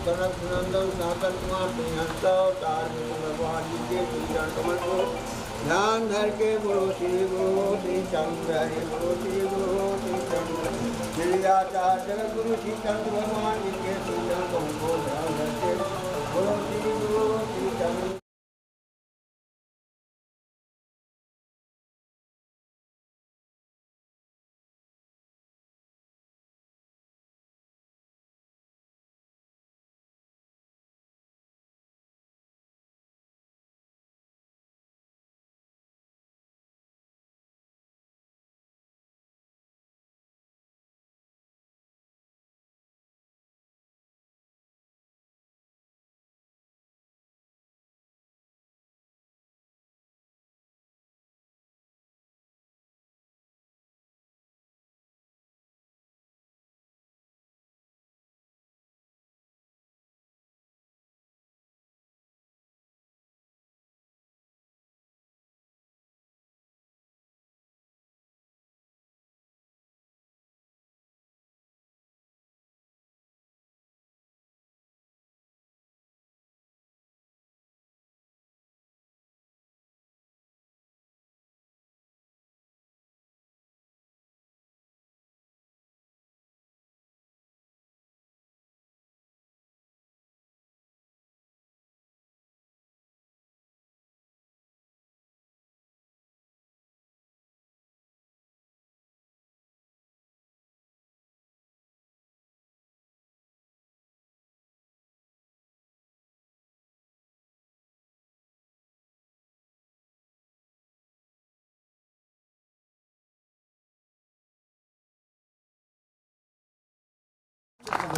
कनक नंदन सनातन कुमार सिंहस्तावतार भगवान जी के चरण कमल को ध्यान धर के बोलो श्री चंद्र हरि बोलो श्री चंद्र श्री आचार्य जगत गुरु श्री चंद्र भगवान जी के चरण कमल को ध्यान धर के बोलो श्री चंद्र।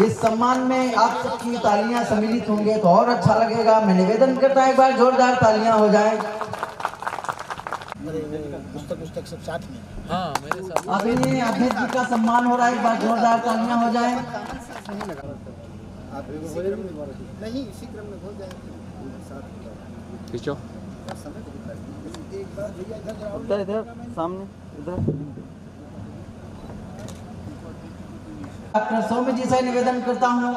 इस सम्मान में आप सबकी तालियां सम्मिलित होंगे तो और अच्छा लगेगा। मैं निवेदन करता हूं एक बार जोरदार तालियां हो जाएं। पुस्तक सब साथ में। हाँ मेरे साथ। आदरणीय अध्यक्ष जी का सम्मान हो रहा है, एक बार जोरदार तालियां हो जाएं। नहीं इसी क्रम में हो जाएंगे। इधर सामने इधर डॉक्टर सौम्य जी से निवेदन करता हूँ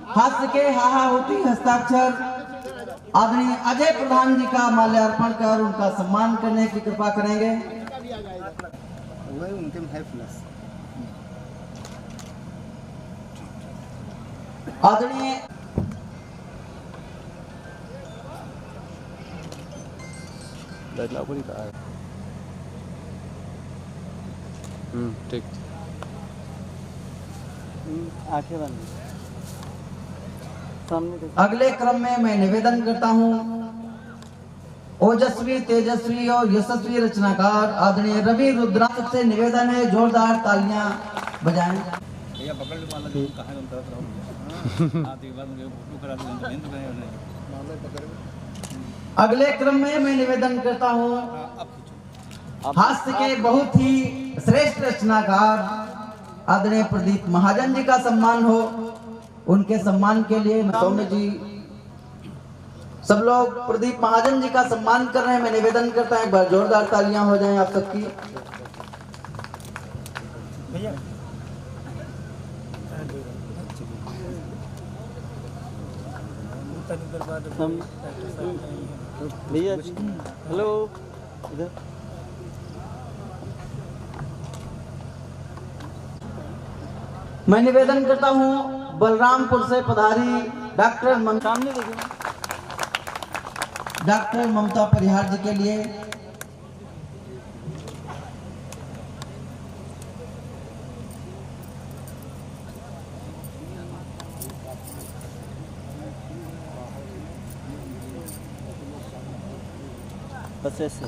हास्य के हाहा होती हस्ताक्षर आदरणीय अजय प्रधान जी का माल्यार्पण कर उनका सम्मान करने की कृपा करेंगे। आदरणीय ठीक अगले क्रम में मैं निवेदन करता हूँ ओजस्वी तेजस्वी और यशस्वी रचनाकार आदरणीय रवि रुद्रा से निवेदन है जोरदार तालियां बजाएं। अगले क्रम में मैं निवेदन करता हूँ हास्य के बहुत ही श्रेष्ठ रचनाकार आदरणीय प्रदीप महाजन जी का सम्मान हो। उनके सम्मान के लिए सौम्य जी सब लोग प्रदीप महाजन जी का सम्मान कर रहे हैं। मैं निवेदन करता हूं एक बार जोरदार तालियां हो जाएं आप सबकी। भैया हेलो इधर मैं निवेदन करता हूं बलरामपुर से पधारी डॉक्टर ममता परिहार जी के लिए बस ऐसे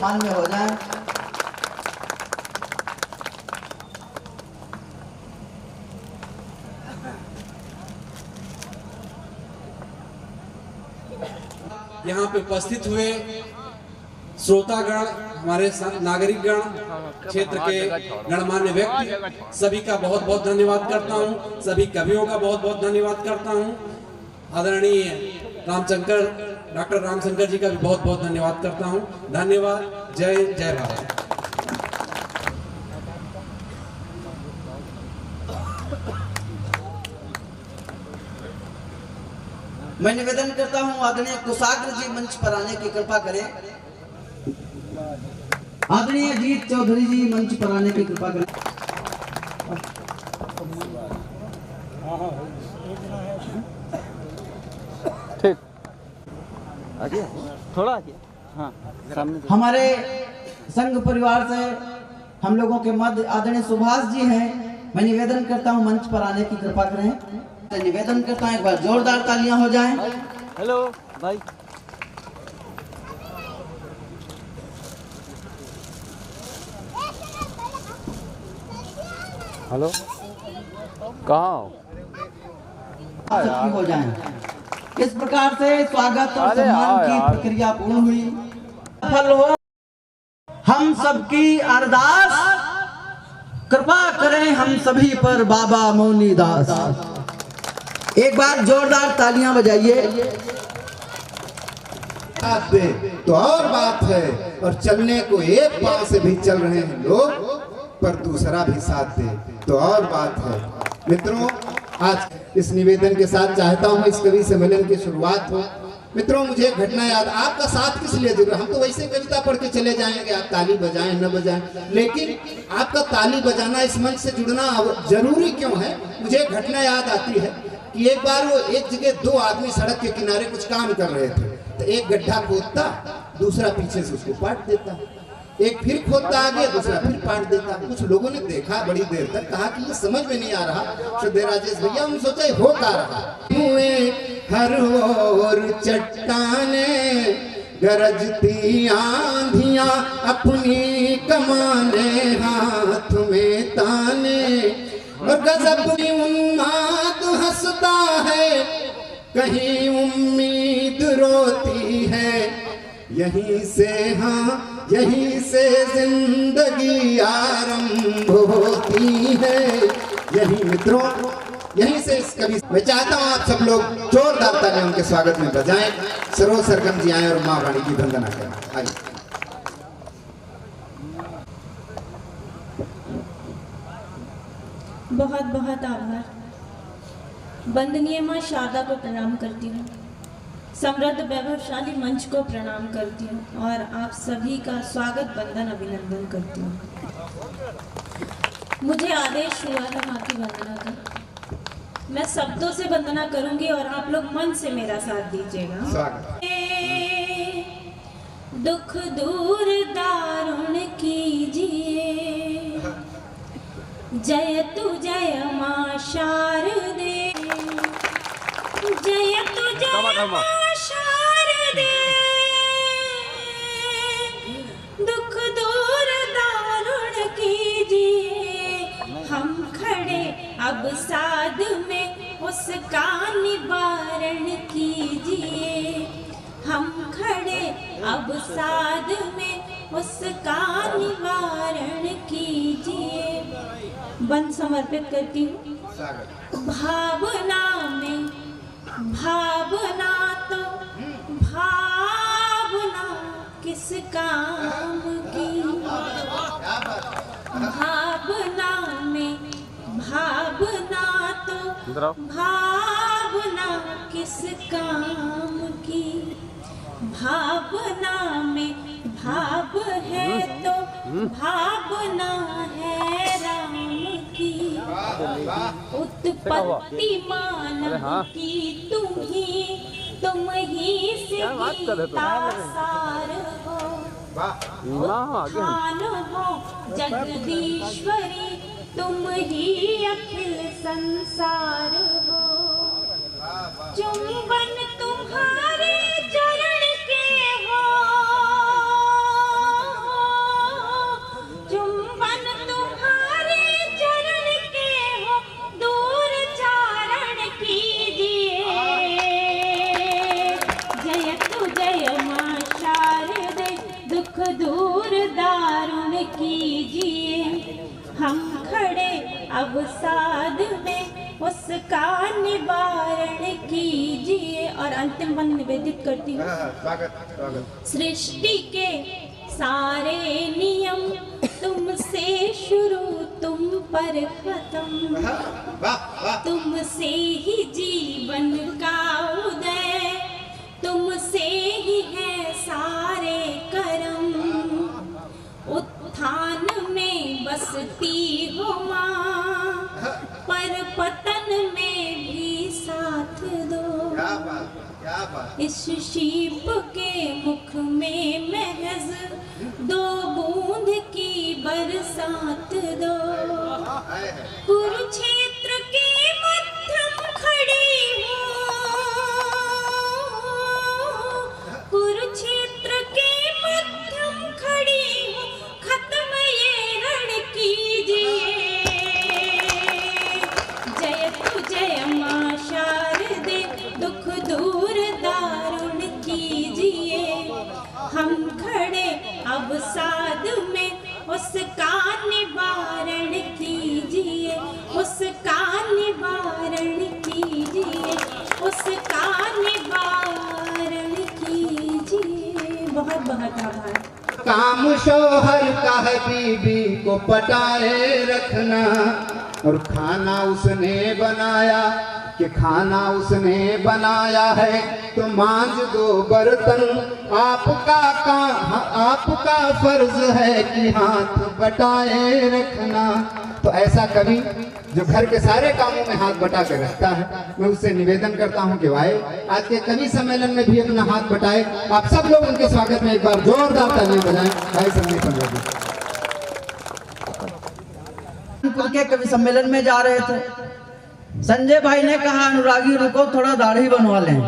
मान में हो जाए। यहाँ पे उपस्थित हुए श्रोतागण, हमारे नागरिकगण, क्षेत्र के गणमान्य व्यक्ति, सभी का बहुत बहुत धन्यवाद करता हूँ। सभी कवियों का बहुत बहुत धन्यवाद करता हूँ। आदरणीय डॉक्टर रामशंकर जी का भी बहुत बहुत धन्यवाद करता हूँ। धन्यवाद। जय जय भारत। मैं निवेदन करता हूं आदरणीय कुशाग्र जी मंच पर आने की कृपा करें। आदरणीय अजीत चौधरी जी मंच पर आने की कृपा करें। ठीक आगे थोड़ा आगे। हाँ सामने हमारे संघ परिवार से हम लोगों के मध्य आदरणीय सुभाष जी हैं। मैं निवेदन करता हूं मंच पर आने की कृपा करें। तो निवेदन करता हूं एक बार जोरदार तालियां हो जाएं। हेलो भाई। हेलो कहाँ हो? सबकी हो जाएं। इस प्रकार से स्वागत और अरे सम्मान हाँ की यार। प्रक्रिया पूर्ण हुई। सफल हो हम सबकी अरदास, कृपा करें हम सभी पर बाबा मौनी दास। एक बार जोरदार तालियां बजाइए। साथ दे तो और बात है, और चलने को एक पांव से भी चल रहे हैं लोग, पर दूसरा भी साथ दे तो और बात है। मित्रों, आज इस निवेदन के साथ चाहता हूं इस कवि सम्मेलन की शुरुआत हो। मित्रों, मुझे एक घटना याद। आपका साथ किस लिए जरूर, हम तो वैसे कविता पढ़ के चले जाएंगे, आप ताली बजाएं न बजाएं, लेकिन आपका ताली बजाना, इस मंच से जुड़ना जरूरी क्यों है? मुझे एक घटना याद आती है कि एक बार वो एक जगह दो आदमी सड़क के किनारे कुछ काम कर रहे थे, तो एक गड्ढा खोदता, दूसरा पीछे से उसको पाट देता, एक फिर खोदता आगे, दूसरा फिर पाट देता। कुछ लोगों ने देखा बड़ी देर तक, कहा कि ये समझ में नहीं आ रहा। श्रद्धेय राजेश भैया, हम सोचा हो का रहा। हुए हर ओर चट्टाने, गरजती आंधियां अपनी कमाने, हाथ में ताने, और गजब उन्माद हंसता है, कहीं उम्मीद रोती है। यहीं से, हाँ यहीं से जिंदगी आरंभ होती है। यही मित्रों, यहीं से इस कवि। मैं चाहता हूं आप सब लोग जोरदार तालियां उनके स्वागत में बजाएं। सरोज सरगम जी आए और मां वाणी की वंदना करें। आइए। बहुत बहुत आभार। वंदनीय मां शारदा को प्रणाम करती हूँ, समृद्ध वैभवशाली मंच को प्रणाम करती हूँ, और आप सभी का स्वागत वंदन अभिनंदन करती हूँ। मुझे आदेश हुआ है मां की वंदना का, मैं शब्दों से वंदना करूंगी और आप लोग मन से मेरा साथ दीजिएगा। दुख दूर दारुण कीजिए, जय तु जय मां शारदे, जय तु जय मां शारदे, दुख दूर दारुण कीजिए, हम खड़े अब साध में उसका निवारण कीजिए, हम खड़े अब साध में उसका निवारण कीजिए। बंद समर्पित करती हूँ। भावना में भावना तो भावना किस काम की, भावना में भावना तो भावना किस काम की, भावना में भाव है तो भावना है राम की, उत्पत्ति मानव की तुम ही से गीता सार हो, खान हो जगदीश्वरी, तुम ही अखिल संसार हो, चुंबन तुम्हारे चरण के हो, चुंबन तुम्हारे चरण के हो, दूर चारण कीजिए, जय तु जय मां शारदे, दुख दूर दारुण कीजिए, हम खड़े अब साध में उसका निवारण कीजिए। और अंतिम बंद निवेदित करती हूँ। सृष्टि के सारे नियम तुमसे शुरू तुम पर खत्म, तुमसे ही जीवन का उदय, क्या बात। इस शीप के मुख में महज 2 बूंद की बरसात दो। कुरुक्षेत्र के मध्यम खड़ी हूँ, कुरुक्षेत्र के मध्यम खड़ी हूँ, खत्म ये रण कीजिए। जय तु जय मां शारदे, दुख दूर दारुण कीजिए। हम खड़े अब साध में, उसका निवारण कीजिए, उसका निवारण कीजिए, उसका निवारण कीजिए। बहुत बहुत आभार। काम शोहर का है बीबी को पटाए रखना, और खाना उसने बनाया कि खाना उसने बनाया है तो मांज दो बर्तन। आपका काम, आपका फर्ज है कि हाथ बटाए रखना। तो ऐसा कवि जो घर के सारे कामों में हाथ बटा के रखता है, मैं उससे निवेदन करता हूं कि वाए आज के कवि सम्मेलन में भी अपना हाथ बटाए। आप सब लोग उनके स्वागत में एक बार जोरदार तालियां बजाएं। भाई संदीप पंजाबी के कवि सम्मेलन में जा रहे थे, संजय भाई ने कहा अनुरागी रुको थोड़ा दाढ़ी बनवा लें।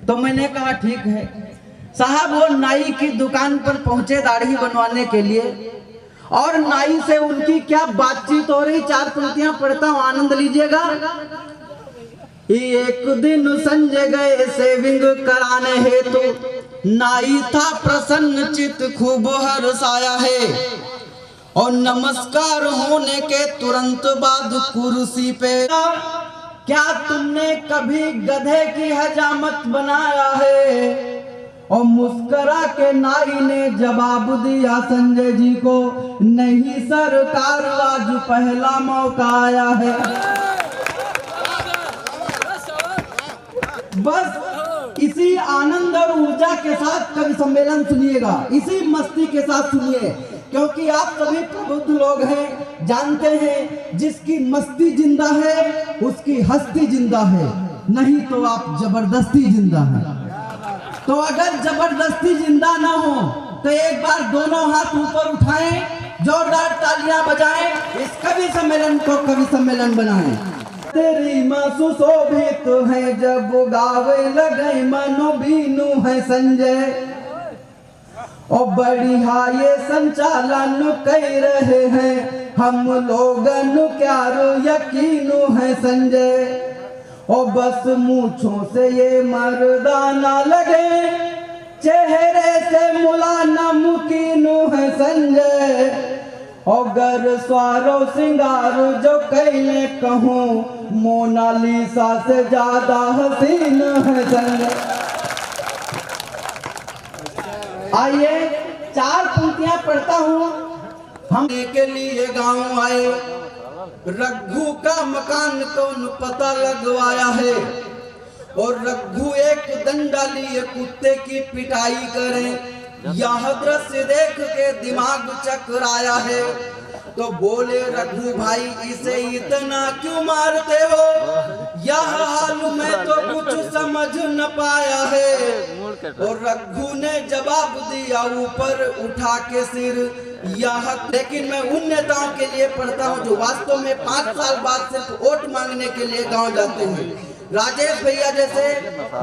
तो मैंने कहा ठीक है साहब। वो नाई की दुकान पर पहुंचे दाढ़ी बनवाने के लिए, और नाई से उनकी क्या बातचीत हो रही, 4 पंक्तियां पढ़ता हूं, आनंद लीजिएगा। एक दिन संजय गए सेविंग कराने हेतु, नाई था प्रसन्न चित खूब हर्षाया है। और नमस्कार होने के तुरंत बाद कुर्सी पे, क्या तुमने कभी गधे की हजामत बनाया है? और मुस्करा के नाई ने जवाब दिया संजय जी को, नहीं सरकार आज पहला मौका आया है। बस इसी आनंद और ऊर्जा के साथ कवि सम्मेलन सुनिएगा, इसी मस्ती के साथ सुनिए, क्योंकि आप सभी प्रबुद्ध लोग हैं, जानते हैं जिसकी मस्ती जिंदा है उसकी हस्ती जिंदा है, नहीं तो आप जबरदस्ती जिंदा है। तो अगर जबरदस्ती जिंदा ना हो तो एक बार दोनों हाथ ऊपर उठाएं, जोरदार तालियां बजाएं, इस कवि सम्मेलन को कवि सम्मेलन बनाएं। तेरी माँ सुशोभित है जब गावे लगे मनो बीनू है संजय। और बढ़िया ये संचालन कर रहे हैं हम लोगन, क्या यकीन है संजय। और बस मूछों से ये मर्दाना लगे, चेहरे से मुलाना मुकीन है संजय। और गर स्वारो सिंगार जो कैले कहूँ, मोनालिसा से ज्यादा हसीन है संजय। आइए 4 पंक्तियां पढ़ता हूँ। हम के लिए गांव आए, रघु का मकान कौन पता लगवाया है। और रघु एक डंडा लिए कुत्ते की पिटाई करे, यह दृश्य देख के दिमाग चकराया है। तो बोले रघु भाई इसे इतना क्यों मारते हो, यह हाल में तो कुछ समझ न पाया है। और रघु ने जवाब दिया ऊपर उठा के सिर, यह। लेकिन मैं उन नेताओं के लिए पढ़ता हूँ जो वास्तव में 5 साल बाद सिर्फ वोट मांगने के लिए गांव जाते हैं। राजेश भैया जैसे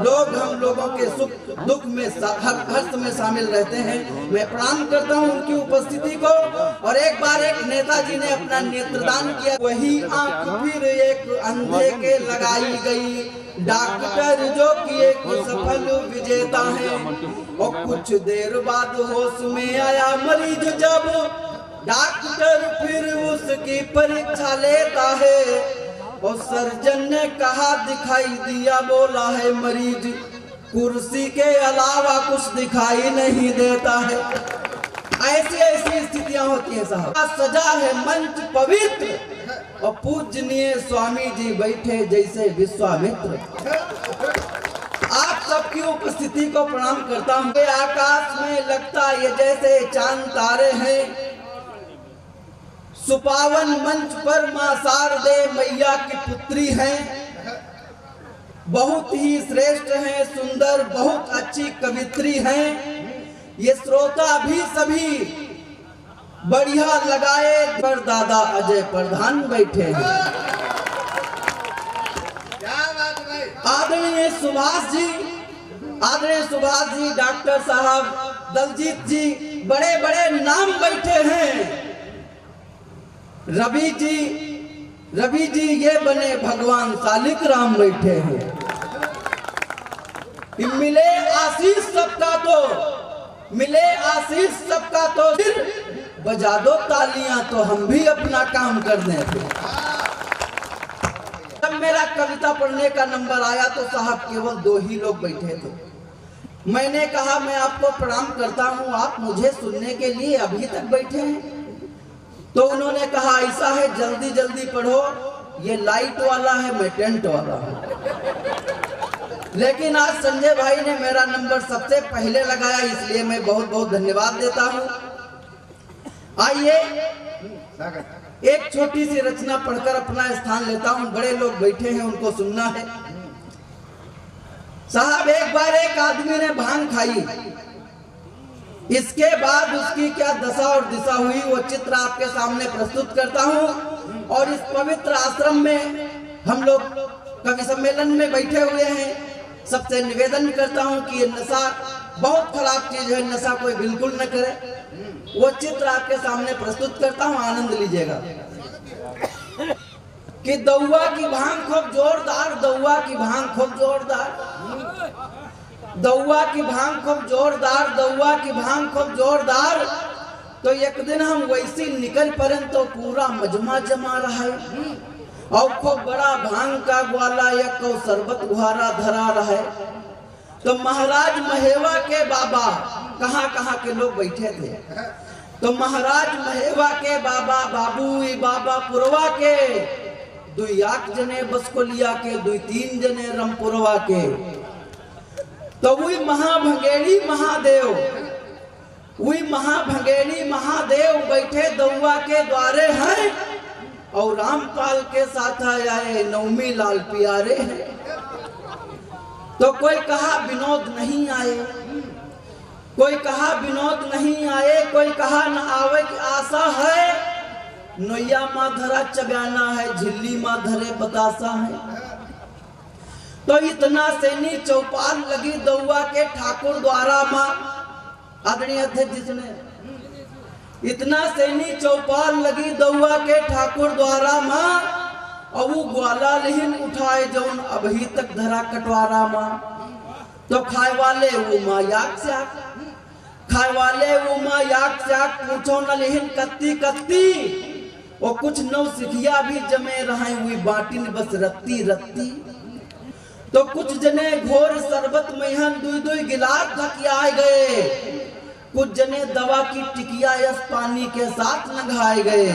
लोग हम लोगों के सुख दुख में हर्ष में शामिल रहते हैं। मैं प्रणाम करता हूं उनकी उपस्थिति को। और एक बार एक नेताजी ने अपना नेत्रदान किया, वही आंख फिर एक अंधे के लगाई गई, डॉक्टर जो कि एक सफल विजेता है। और कुछ देर बाद होश में आया मरीज, जब डॉक्टर फिर उसकी परीक्षा लेता है। और सर्जन ने कहा दिखाई दिया, बोला है मरीज कुर्सी के अलावा कुछ दिखाई नहीं देता है। ऐसी ऐसी स्थितियां होती हैं साहब। सजा है मंच पवित्र और पूजनीय स्वामी जी बैठे जैसे विश्वामित्र। आप सबकी उपस्थिति को प्रणाम करता हूँ। आकाश में लगता ये जैसे चांद तारे हैं, सुपावन मंच पर मां शारदे मैया की पुत्री हैं। बहुत ही श्रेष्ठ हैं, सुंदर, बहुत अच्छी कवित्री हैं। ये श्रोता भी सभी बढ़िया लगाए। पर दादा अजय प्रधान बैठे हैं। आदरणीय सुभाष जी, डॉक्टर साहब, दलजीत जी, बड़े बड़े नाम बैठे हैं। रवि जी ये बने भगवान शालिक राम बैठे हैं। मिले आशीष सबका तो फिर बजा दो तालियां, तो हम भी अपना काम कर दें। जब मेरा कविता पढ़ने का नंबर आया तो साहब केवल 2 ही लोग बैठे थे। मैंने कहा मैं आपको प्रणाम करता हूं, आप मुझे सुनने के लिए अभी तक बैठे हैं? तो उन्होंने कहा ऐसा है, जल्दी जल्दी पढ़ो, ये लाइट वाला है, मैं टेंट वाला हूं। लेकिन आज संजय भाई ने मेरा नंबर सबसे पहले लगाया, इसलिए मैं बहुत बहुत धन्यवाद देता हूं। आइए एक छोटी सी रचना पढ़कर अपना स्थान लेता हूं। बड़े लोग बैठे हैं, उनको सुनना है। साहब, एक बार एक आदमी ने भांग खाई, इसके बाद उसकी क्या दशा और दिशा हुई वो चित्र आपके सामने प्रस्तुत करता हूं। और इस पवित्र आश्रम में हम लोग कवि सम्मेलन में बैठे हुए हैं। सबसे निवेदन करता हूं कि ये नशा बहुत खराब चीज है, नशा कोई बिल्कुल न करे। वो चित्र आपके सामने प्रस्तुत करता हूं, आनंद लीजिएगा। कि दौआ की भांग खूब जोरदार, दौआ की भांग खूब जोरदार, दौआ की भांग खूब जोरदार, दौआ की भांग खूब जोरदार। तो एक दिन हम वैसी निकल पड़े तो पूरा मजमा जमा रहा है। और खूब बड़ा भांग का ग्वाला एक को शरबत गुहारा धरा रहा है। तो महाराज महेवा के बाबा, कहाँ के लोग बैठे थे, तो महाराज महेवा के बाबा, बाबा पुरवा के 2 जने बसकोलिया के, 2-3 जने रामपुरवा के। तो वही महाभंगेड़ी महादेव बैठे दौआ के द्वारे हैं। और रामपाल के साथ आए नवमी लाल प्यारे हैं। तो कोई कहा विनोद नहीं आए, कोई कहा विनोद नहीं आए, कोई कहा न आवे की आशा है। नैया माँ धरा चगाना है, झिल्ली माँ धरे बतासा है। तो इतना सैनी चौपाल लगी दौआ के ठाकुर द्वारा माँ, आदरणीय अध्यक्ष जी ने, इतना सैनी चौपाल लगी दौआ के ठाकुर द्वारा माँ। और वो ग्वाला लिहिन उठाए जौन अभी तक धरा कटवारा माँ। तो खाए वाले वो माँ याक स्याक, खाए वाले वो माँ याक स्याक, पूछो न लिहिन कत्ती कत्ती। और कुछ नौ सिखिया भी जमे रहे हुई बाटिन बस रत्ती रत्ती। तो कुछ जने घोर शरबत में 2-2 गिलास धकियाए गए। कुछ जने दवा की टिकिया यस पानी के साथ नघाए गए।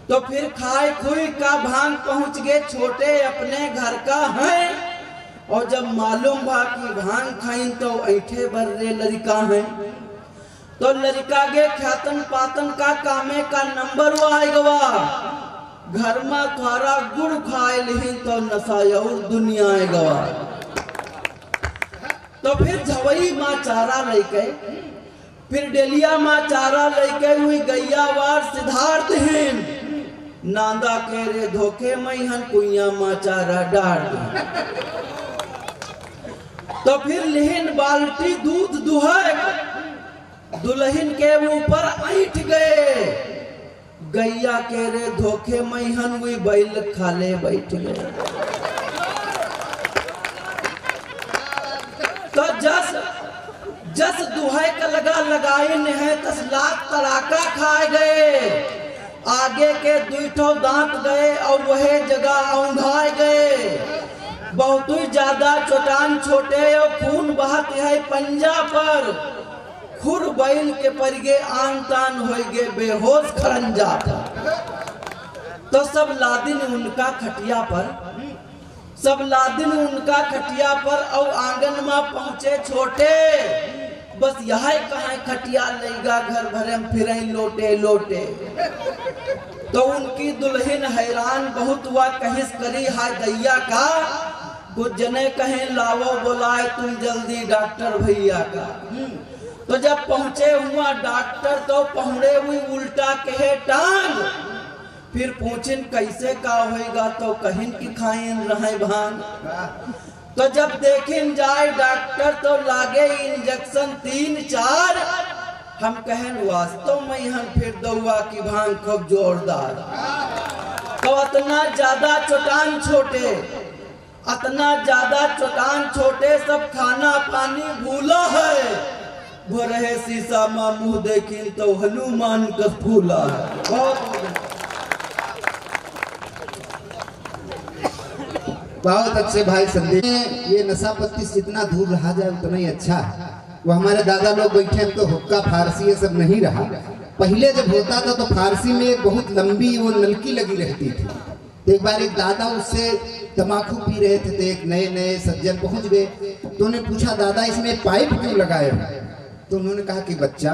तो फिर खाए खुई का भांग पहुंच गए छोटे अपने घर का है। और जब मालूम भा कि भांग खाइन तो ऐठे बर्रे लड़का है। तो लड़का गे ख्यातन पातन का कामे का नंबर वो आए गवा। घर में थारा गुड़ खाए लिहिन तो नशा और दुनिया आए गवा। तो फिर झवई माँ चारा लेके, फिर डेलिया माँ चारा लेके हुई गैया वार सिद्धार्थ हैं। नांदा के रे धोखे मैहन कुइया माँ चारा डार। तो फिर लिहिन बाल्टी दूध दुहाए, दुल्हन के ऊपर ऐठ गए। गैया के रे धोखे मैहन हुई बैल खाले बैठ गए। तो जस दुहाई का लगाए है तस लाख तड़ाका खाए गए। आगे के 2 दांत गए और वह जगह औंधाए गए। बहुत ही ज्यादा चोटान छोटे और खून बहत है पंजा पर। खुर बैल के परिगे आन तान हो गए बेहोश खरंजा। तो सब लादिन उनका खटिया पर, और आंगन में पहुंचे छोटे। बस यह कहा खटिया लेगा घर भरे में फिर लोटे लोटे। तो उनकी दुल्हन हैरान बहुत हुआ, कहिस करी हाय दैया का कुछ जने कहें लावो बुलाए तुम जल्दी डॉक्टर भैया का। तो जब पहुंचे हुआ डॉक्टर तो पहुंचे हुई उल्टा कहे टांग। फिर पूछिन कैसे का होएगा तो कहिन कि खाइन रहे भांग। तो जब देखिन जाए डॉक्टर तो लागे इंजेक्शन 3-4। हम कहें वास्तव में हम फिर दौआ की भांग खूब जोरदार। तो इतना ज्यादा चोटान छोटे, इतना ज्यादा चोटान छोटे, सब खाना पानी भूला है। वो रहे शीशा में मुंह देखिन तो हनुमान का फूला है। बहुत अच्छे भाई संदीप। ये नशा पत्ती से जितना दूर रहा जाए उतना ही अच्छा है। वो हमारे दादा लोग बैठे हैं तो हुक्का फारसी ये सब नहीं रहा। पहले जब होता था तो फारसी में एक बहुत लंबी वो नलकी लगी रहती थी। तो एक बार एक दादा उससे तम्बाकू पी रहे थे तो एक नए नए सज्जन पहुंच गए। तो उन्हें पूछा दादा इसमें पाइप क्यों लगाए हो? तो उन्होंने कहा कि बच्चा,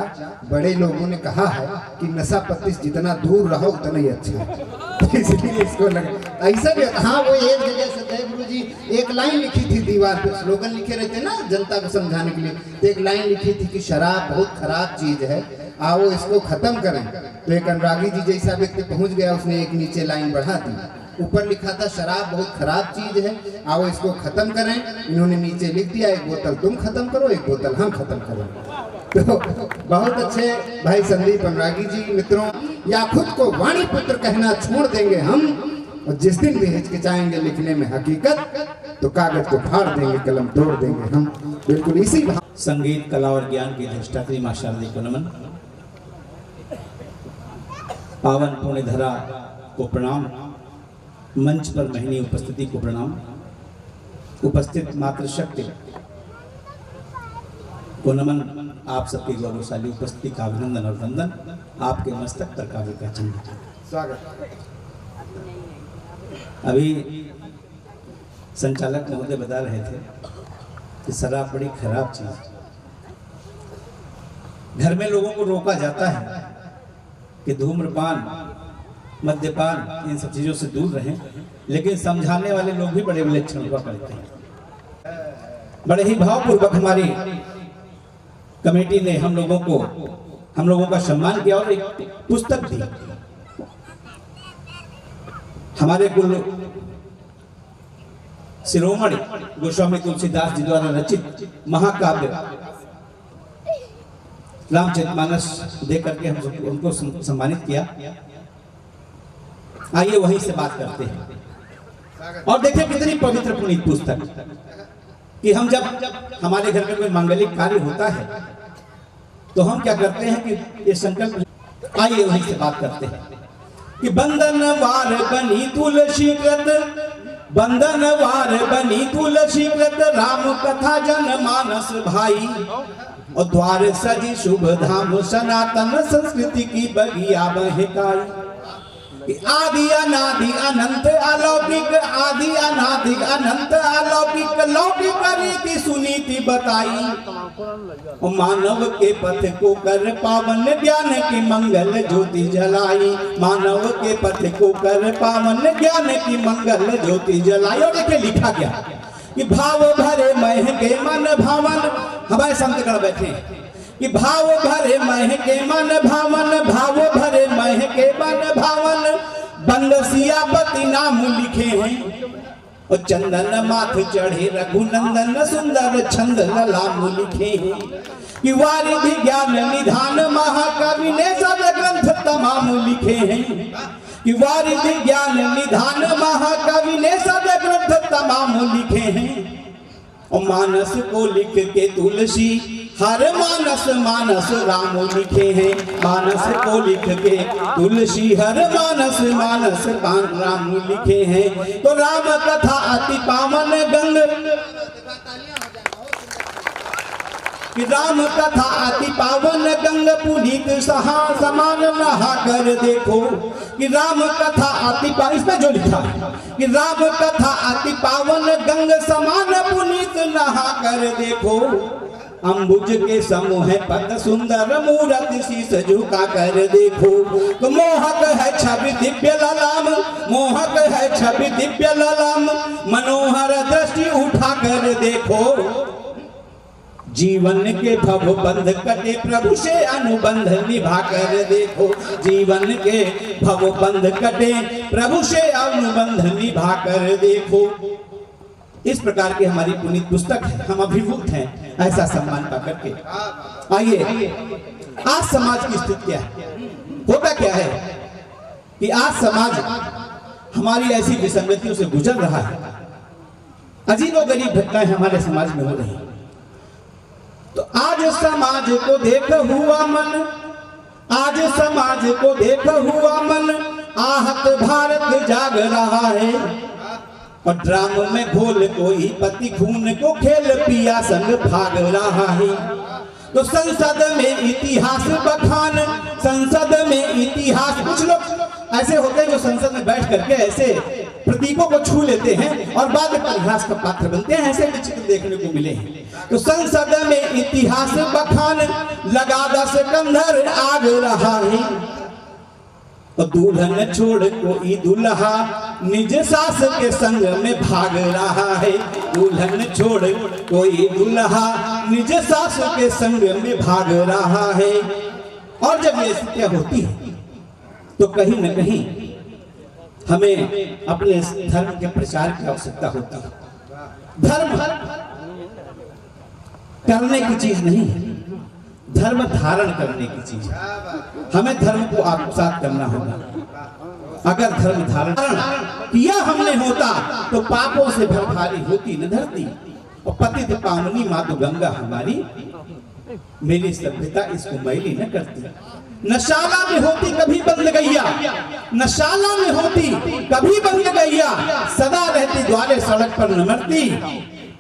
बड़े लोगों ने कहा है कि नशा पत्ती से जितना दूर रहो उतना ही अच्छा है। तो इसलिए इसको लगा ऐसा भी। हाँ, वो एक जगह सदय गुरु जी एक लाइन लिखी थी दीवार पे, स्लोगन लिखे रहते ना जनता को समझाने के लिए। तो एक लाइन लिखी थी कि शराब बहुत खराब चीज है, आओ इसको खत्म करें। तो एक अनुरागी जी जैसा व्यक्ति पहुंच गया, उसने एक नीचे लाइन बढ़ा दी। ऊपर लिखा था शराब बहुत खराब चीज है, आओ इसको खत्म करें। इन्होंने नीचे लिख दिया एक बोतल तुम खत्म करो, एक बोतल हम खत्म करें। तो बहुत अच्छे भाई संदीप अनुरागी जी। मित्रों, या खुद को वाणी पुत्र कहना छोड़ देंगे हम, और जिस दिन भी हिचकिचाएंगे लिखने में हकीकत तो कागज को फाड़ देंगे, कलम तोड़ देंगे हम। बिल्कुल इसी संगीत कला और ज्ञान की अधिष्ठात्री मां शारदा को नमन। पावन पुण्य धरा को प्रणाम, मंच पर महिनी उपस्थिति को प्रणाम, उपस्थित मातृशक्ति को नमन। आप सबके गौरवशाली उपस्थिति का अभिनंदन और वंदन। आपके मस्तक पर काव्य का चंद्र स्वागत। अभी संचालक महोदय बता रहे थे कि शराब बड़ी खराब चीज। घर में लोगों को रोका जाता है कि धूम्रपान मद्यपान इन सब चीजों से दूर रहें, लेकिन समझाने वाले लोग भी बड़े विलक्षण हुआ करते हैं। बड़े ही भावपूर्वक हमारी कमेटी ने हम लोगों का सम्मान किया और एक पुस्तक दी। हमारे कुल शिरोमणि गोस्वामी तुलसीदास जी द्वारा रचित महाकाव्य रामचरितमानस दे करके हम उनको सम्मानित किया। आइए वहीं से बात करते हैं और देखिए कितनी पवित्र पुनीत पुस्तक कि हम जब हमारे घर में कोई मांगलिक कार्य होता है तो हम क्या करते हैं कि ये संकल्प। आइए वहीं से बात करते हैं कि बंधन वार बनी तुलसी कृत, बंधन वार बनी तुलसी कृत, राम कथा जन मानस भाई, और द्वार सजी शुभ धाम सनातन संस्कृति की बगिया बहकाई। आदि अनादि अनंत अलौकिक, आदि अनादि अनंत अलौकिक, लौकिक रीति सुनीति बताई। मानव के पथ को कर पावन ज्ञान की मंगल ज्योति जलाई, मानव के पथ को कर पावन ज्ञान की मंगल ज्योति जलाई। और देखिए लिखा गया कि भाव भरे मह के मन भावन। हमारे संतगण बैठे कि भाव भरे मह के मन भावन, भाव भरे मह के मन भावन, बंदसियापति नाम लिखे हैं, और चंदन माथ चढ़े रघुनंदन सुंदर छंद ललाम लिखे हैं। कि वारिधि ज्ञान निधान महाकवि ने सब ग्रंथ तमाम लिखे हैं। कि वारिधि ज्ञान निधान महाकवि ने सब ग्रंथ तमाम लिखे हैं। और मानस को लिख के तुलसी हर मानस मानस राम लिखे हैं। मानस को लिख के तुलसी हर मानस मानस राम लिखे हैं। तो राम कथा अति पावन गंग, कि राम कथा अति पावन गंग, पुनीत सहा समान नहा कर देखो। कि राम कथा अति पावन, इसमें जो लिखा है कि राम कथा अति पावन गंग, समान पुनीत नहा कर देखो। अंबुज के समूह पद सुंदर मूरत शीस झुका कर देखो। तो मोहक है छवि दिव्य ललाम, मोहक है छवि दिव्य ललाम, मनोहर दृष्टि उठा कर देखो। जीवन के भव बंध कटे प्रभु से अनुबंध निभा कर देखो। जीवन के भव बंध कटे प्रभु से अनुबंध निभा कर देखो। इस प्रकार की हमारी पुनीत पुस्तक है, हम अभिभूत हैं ऐसा सम्मान पाकर के। आइए, आज समाज की स्थिति क्या है? होता क्या है कि आज समाज हमारी ऐसी विसंगतियों से गुजर रहा है, अजीबोगरीब घटनाएं हमारे समाज में हो रही हैं। तो आज समाज को देख हुआ मन, आज समाज को देख हुआ मन, आहत भारत जाग रहा है। और ड्राम में घोल कोई पति खून को खेल पिया संग भाग रहा है। तो संसद में इतिहास बखान, संसद में इतिहास। कुछ लोग ऐसे होते हैं जो संसद में बैठ करके ऐसे प्रतीकों को छू लेते हैं और बाद में परिहास का पात्र बनते हैं, ऐसे भी चित्र देखने को मिले हैं। तो संसद में इतिहास बखान, लगा 10 कंधर आग रहा है। और दुल्हन छोड़ कोई दुल्हा निज सास के संग में भाग रहा है। दुल्हन छोड़ कोई दुल्हा निज सास के संग में भाग रहा है। और जब ये स्थितियां होती है तो कहीं न कहीं हमें अपने धर्म के प्रचार की आवश्यकता होती है। धर्म करने की चीज नहीं है, धर्म धारण करने की चीज है। हमें धर्म को आत्मसात करना होगा। अगर धर्म धारण किया हमने होता तो पापों से भर भारी होती न धरती। और पतित पावनी मातु गंगा हमारी, मेरी सभ्यता इसको मैली न करती। नशाला में होती कभी बंद गैया, नशाला में होती कभी बंद गैया, सदा रहती द्वारे सड़क पर न मरती।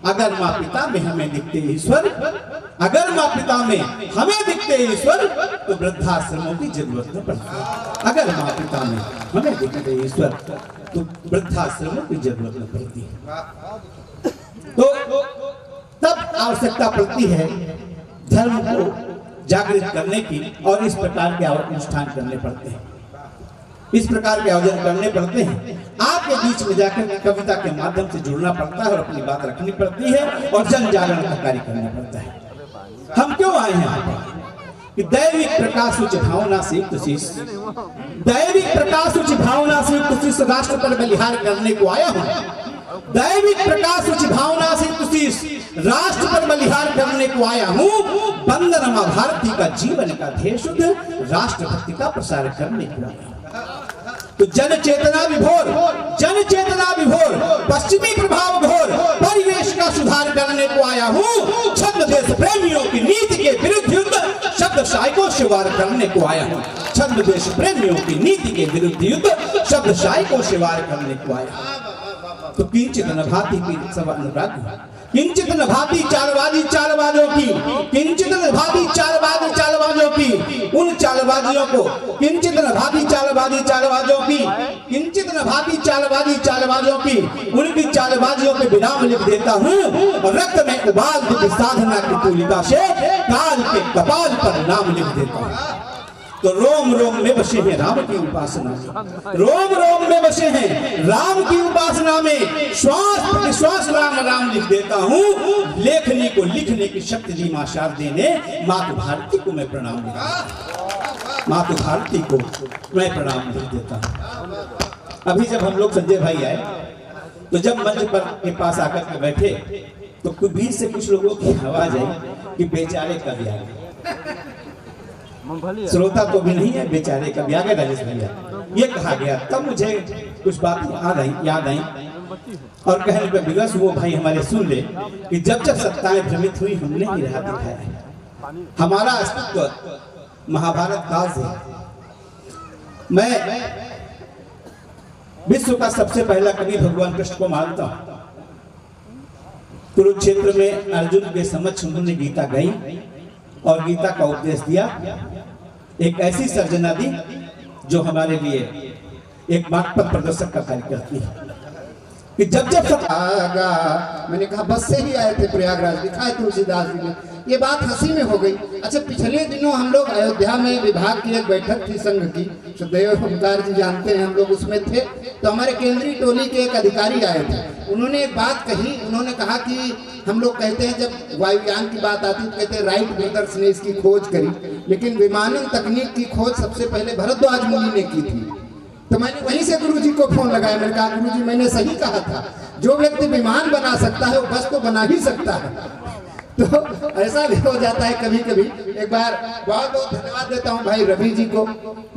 अगर माँ पिता में हमें दिखते ईश्वर, अगर माँ पिता में हमें दिखते ईश्वर, तो वृद्धाश्रमों की जरूरत न पड़ती। अगर माँ पिता में हमें दिखते ईश्वर, तो वृद्धाश्रमों की जरूरत न पड़ती। तो तब आवश्यकता पड़ती है धर्म को जागृत करने की, और इस प्रकार के अनुष्ठान करने पड़ते हैं, इस प्रकार के आयोजन करने पड़ते हैं। आपके बीच में जाकर कविता के माध्यम से जुड़ना पड़ता है और अपनी बात रखनी पड़ती है और जन जागरण का कार्य करना पड़ता है। हम क्यों आए हैं यहाँ पर? कि दैविक प्रकाश उच्च भावना से युक्त शीश, दैविक प्रकाश उच्च भावना से युक्त शीश राष्ट्र पर बलिहार करने को आया हूँ। दैविक प्रकाश उच्च भावना से युक्त शीश राष्ट्र पर बलिहार करने को आया हूँ। वंदन मां भारती का जीवन का ध्येय शुद्ध राष्ट्रभक्ति का प्रसार करने को आया हूँ। तो जन चेतना विभोर, जन चेतना विभोर, पश्चिमी प्रभाव घोर परिवेश का सुधार करने को आया हूँ। छद्म देश प्रेमियों की नीति के विरुद्ध युद्ध शब्द शाही को शिवार करने को आया हूँ। छद्म देश प्रेमियों की नीति के विरुद्ध युद्ध शब्द शाही को शिवार करने को आया। तो किंचित न भांति की सब अनुराग, किंचित न भांति चालबाजी चालबाजों की, किंचित न भांति चालबाजी चालबाजों की, उन चालबाजियों को किंचित न भांति चालबाजी चालबाजों की, किंचित न भांति चालबाजी चालबाजों की, उनकी चालबाजियों पे विराम लिख देता हूँ और रक्त में उबाल दी साधना की तूलिका से काल के कपाल पर नाम लिख देता हूँ। तो रोम रोम में बसे हैं राम की उपासना में, रोम रोम में बसे हैं राम की उपासना में, श्वास प्रतिश्वास राम राम लिख देता हूँ। लेखनी को लिखने की शक्ति दी मां शारदे ने, मातु भारती को मैं प्रणाम देता हूँ, मातु भारती को मैं प्रणाम लिख देता हूँ। अभी जब हम लोग संजय भाई आए तो जब मंच पर के पास आकर के बैठे तो कुछ बीच से कुछ लोगों की आवाज आई कि बेचारे कभी आ गए। श्रोता तो भी नहीं है, बेचारे कभी आ गए राजेश भैया, ये कहा गया। तब मुझे कुछ बात याद आई और कहने पर विवश वो भाई हमारे सुन ले कि जब जब सत्ताएं भ्रमित हुई हमने ही राह दिखाया है। हमारा अस्तित्व महाभारत काल से, मैं विश्व का सबसे पहला कवि भगवान कृष्ण को मानता हूँ। कुरुक्षेत्र में अर्जुन के समक्ष उन्होंने गीता गाई और गीता का उपदेश दिया, एक ऐसी सर्जना दी जो हमारे लिए एक मार्ग पथ प्रदर्शक का कार्य करती है। कि जब जब सब आगा मैंने कहा बस से ही आए थे प्रयागराज, दिखाए तुलसीदास जी ने। ये बात हंसी में हो गई। अच्छा, पिछले दिनों हम लोग अयोध्या में विभाग की एक बैठक थी संघ की, सुखदेव ओमकार जी जानते हैं, हम लोग उसमें थे। तो हमारे केंद्रीय टोली के एक अधिकारी आए थे, उन्होंने एक बात कही। उन्होंने कहा कि हम लोग कहते हैं जब वायुयान की बात आती है तो कहते हैं राइट ब्रदर्स ने इसकी खोज करी, लेकिन विमानन तकनीक की खोज सबसे पहले भरद्वाज मुनि ने की थी। तो मैंने वहीं से गुरुजी को फोन लगाया, मैंने कहा गुरुजी मैंने सही कहा था, जो व्यक्ति विमान बना सकता है वो बस तो बना ही सकता है। तो ऐसा भी हो जाता है कभी कभी। एक बार बहुत बहुत धन्यवाद देता हूँ भाई रवि जी को।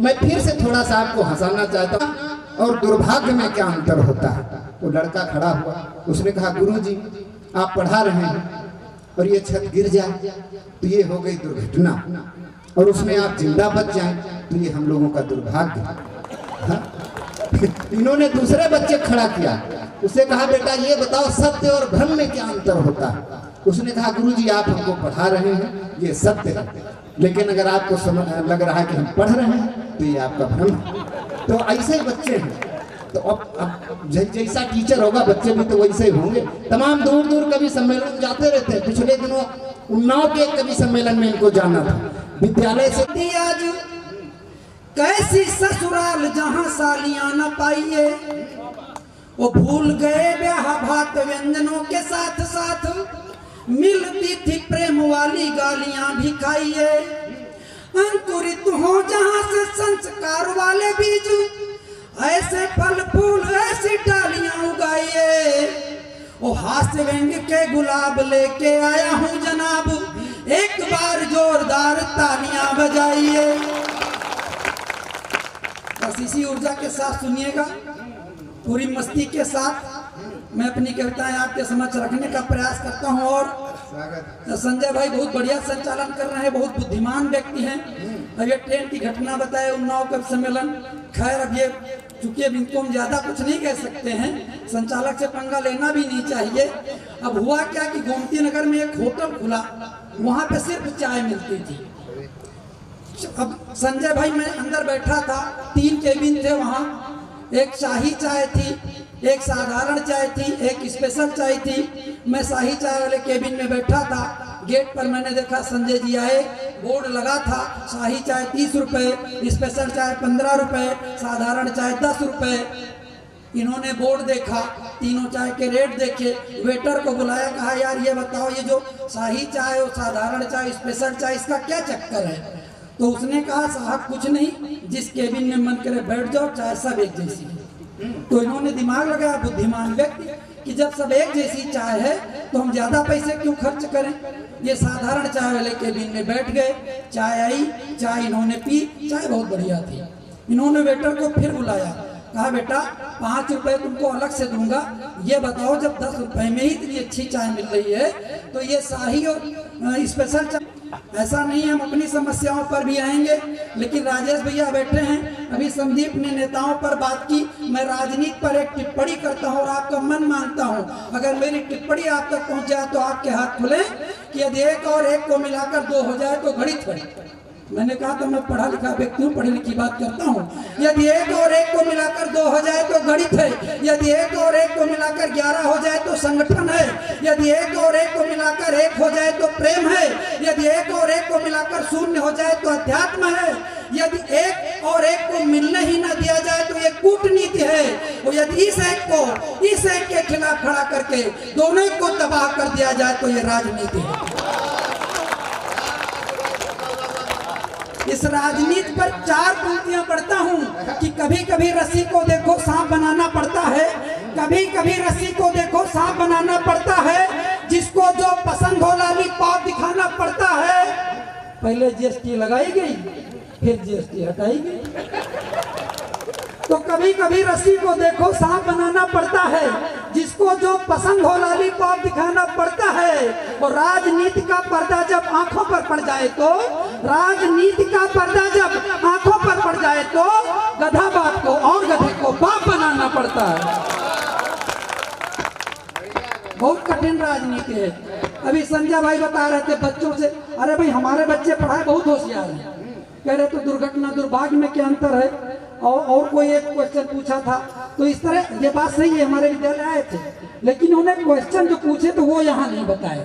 मैं फिर से थोड़ा सा आपको हंसाना चाहता हूँ। और दुर्भाग्य में क्या अंतर होता है। वो लड़का खड़ा हुआ, उसने कहा गुरुजी आप पढ़ा रहे हैं और ये छत गिर जाए तो ये हो गई दुर्घटना, और उसमें आप जिंदा बच जाएं तो ये हम लोगों का दुर्भाग्य। हाँ? इन्होंने दूसरे बच्चे खड़ा किया, उससे कहा बेटा ये बताओ सत्य और भ्रम में क्या अंतर होता है। उसने कहा गुरुजी आप हमको पढ़ा रहे हैं ये सत्य है, लेकिन अगर आपको समझ लग रहा है कि हम पढ़ रहे हैं तो ये आपका भ्रम है। तो ऐसे ही बच्चे हैं। तो अब जैसा टीचर होगा बच्चे भी तो वैसे ही होंगे। तमाम दूर दूर कवि सम्मेलन जाते रहते हैं। पिछले दिनों उन्नाव के कवि सम्मेलन में इनको जाना था, विद्यालय से। आज कैसी ससुराल जहाँ सालियां न पाइए, वो भूल गए ब्याह भात व्यंजनों के साथ साथ मिलती थी प्रेम वाली गालियां भी खाइए। अंकुरित हो जहाँ से संस्कार वाले बीज, ऐसे फल फूल ऐसी डालियां उगाइए। ओ हास्य व्यंग के गुलाब लेके आया हूँ जनाब, एक बार जोरदार तालियां बजाइए। बस इसी ऊर्जा के साथ सुनिएगा, पूरी मस्ती के साथ मैं अपनी कविताएं आपके समक्ष रखने का प्रयास करता हूं। और संजय भाई बहुत बढ़िया संचालन कर रहे हैं, बहुत बुद्धिमान व्यक्ति हैं। अब ये ट्रेन की घटना बताए, उन्नाव कवि सम्मेलन, खैर अब ये चूंकि अब इनको हम ज्यादा कुछ नहीं कह सकते हैं, संचालक से पंगा लेना भी नहीं चाहिए। अब हुआ क्या कि गोमती नगर में एक होटल खुला, वहां पे सिर्फ चाय मिलती थी। अब संजय भाई मैं अंदर बैठा था, 3 केबिन थे वहाँ, एक शाही चाय थी, एक साधारण चाय थी, एक स्पेशल चाय थी। मैं शाही चाय वाले केबिन में बैठा था। गेट पर मैंने देखा संजय जी आए, बोर्ड लगा था शाही चाय 30 रुपए, स्पेशल चाय 15 रुपए, साधारण चाय 10 रुपए। इन्होंने बोर्ड देखा, तीनों चाय के रेट देखे, वेटर को बुलाया, कहा यार ये बताओ ये जो शाही चाय और साधारण चाय स्पेशल चाय इसका क्या चक्कर है। तो उसने कहा साहब कुछ नहीं, जिस केबिन में मन करे बैठ जाओ, चाय सब एक जैसी है। तो इन्होंने दिमाग लगाया, बुद्धिमान व्यक्ति, कि जब सब एक जैसी चाय है तो हम ज्यादा पैसे क्यों खर्च करें। ये साधारण चाय वाले केबिन में बैठ गए, चाय आई, चाय इन्होंने पी, चाय बहुत बढ़िया थी। इन्होंने वेटर को फिर बुलाया, कहा बेटा 5 रुपए तुमको अलग से दूंगा, ये बताओ जब 10 रुपए में ही इतनी अच्छी चाय मिल रही है तो ये शाही और स्पेशल चाय। ऐसा नहीं, हम अपनी समस्याओं पर भी आएंगे, लेकिन राजेश भैया बैठे हैं। अभी संदीप ने नेताओं पर बात की, मैं राजनीति पर एक टिप्पणी करता हूँ और आपका मन मांगता हूँ, अगर मेरी टिप्पणी आप तक पहुँच जाए तो आपके हाथ खुले कि यदि 1 और 1 को मिलाकर 2 हो जाए तो घड़ी थड़ी। मैंने कहा तो मैं पढ़ा लिखा व्यक्ति हूँ, पढ़ी लिखी बात करता हूँ। यदि 1 और 1 को मिलाकर 2 हो जाए तो गणित है, यदि 1 और 1 को मिलाकर 11 हो जाए तो संगठन है, यदि 1 और 1 को मिलाकर 1 हो जाए तो प्रेम है, यदि 1 और 1 को मिलाकर 0 हो जाए तो अध्यात्म है, यदि 1 और 1 को मिलने ही न दिया जाए तो ये कूटनीति है, और यदि इस एक के खिलाफ खड़ा करके दोनों को तबाह कर दिया जाए तो ये राजनीति है। इस राजनीति पर 4 पंक्तियां पढ़ता हूँ कि कभी कभी रस्सी को देखो सांप बनाना पड़ता है, कभी कभी रस्सी को देखो सांप बनाना पड़ता है, जिसको जो पसंद हो लॉलीपॉप दिखाना पड़ता है। पहले जीएसटी लगाई गई, फिर जीएसटी हटाई गई। तो कभी कभी रस्सी को देखो सांप बनाना पड़ता है, जिसको जो पसंद हो लॉलीपॉप दिखाना पड़ता है। और राजनीति का पर्दा जब आंखों पर पड़ जाए तो, राजनीति का पर्दा जब आंखों पर पड़ जाए तो गधा बाप को और गधे को बाप बनाना पड़ता है। बहुत कठिन राजनीति है। अभी संजय भाई बता रहे थे बच्चों से, अरे भाई हमारे बच्चे पढ़ाए बहुत होशियार हैं। कह रहे तो दुर्घटना दुर्भाग्य में क्या अंतर है। और कोई एक क्वेश्चन पूछा था तो इस तरह ये बात सही है, हमारे विद्यालय आए थे, लेकिन उन्हें क्वेश्चन जो पूछे तो वो यहाँ नहीं बताए।